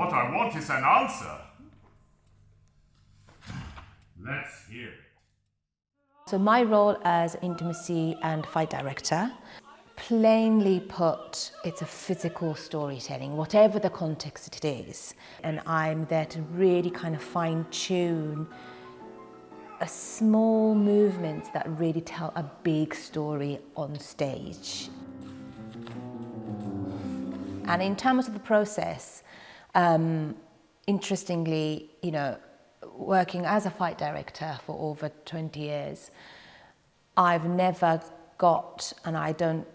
What I want is an answer. Let's hear it. So my role as intimacy and fight director, plainly put, it's a physical storytelling, whatever the context it is. And I'm there to really kind of fine-tune a small movements that really tell a big story on stage. And in terms of the process, interestingly, working as a fight director for over 20 years, I've never got, and I don't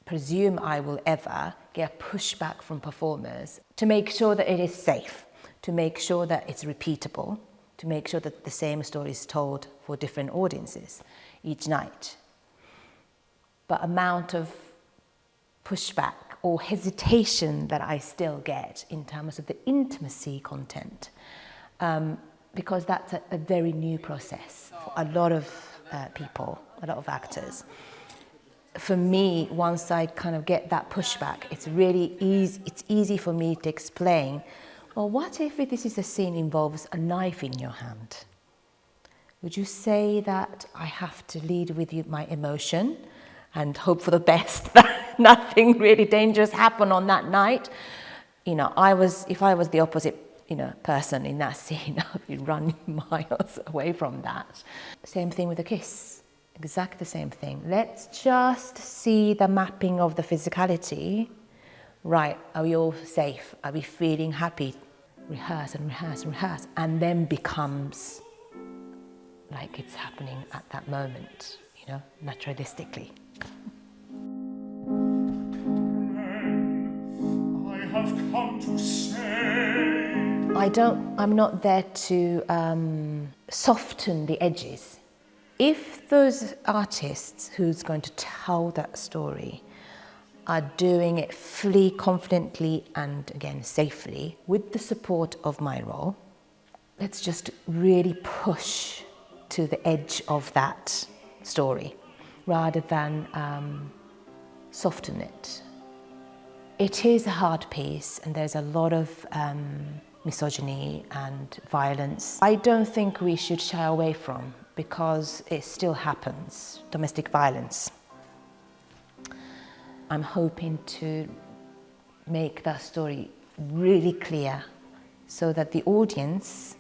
presume I will ever, get pushback from performers to make sure that it is safe, to make sure that it's repeatable, to make sure that the same story is told for different audiences each night. But amount of pushback or hesitation that I still get in terms of the intimacy content, because that's a very new process for a lot of people, a lot of actors. For me, once I kind of get that pushback, it's really easy, it's easy for me to explain, well, what if this is a scene involves a knife in your hand? Would you say that I have to lead with my emotion and hope for the best that nothing really dangerous happened on that night? If I was the opposite, person in that scene, I'd be running miles away from that. Same thing with a kiss, exactly the same thing. Let's just see the mapping of the physicality. Right, are we all safe? Are we feeling happy? Rehearse and rehearse and rehearse, and then becomes like it's happening at that moment, naturalistically. I have come to say. I'm not there to soften the edges. If those artists who's going to tell that story are doing it fully, confidently, and again, safely, with the support of my role, let's just really push to the edge of that story, rather than soften it. It is a hard piece, and there's a lot of misogyny and violence. I don't think we should shy away from, because it still happens, domestic violence. I'm hoping to make that story really clear so that the audience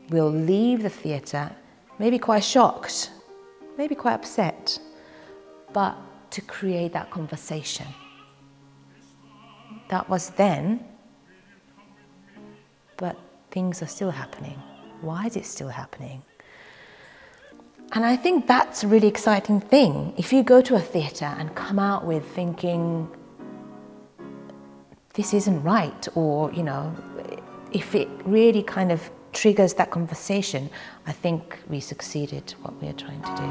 will leave the theatre maybe quite shocked, maybe quite upset, but to create that conversation. That was then, but things are still happening. Why is it still happening? And I think that's a really exciting thing. If you go to a theatre and come out with thinking, this isn't right, or, if it really kind of triggers that conversation, I think we succeeded what we are trying to do.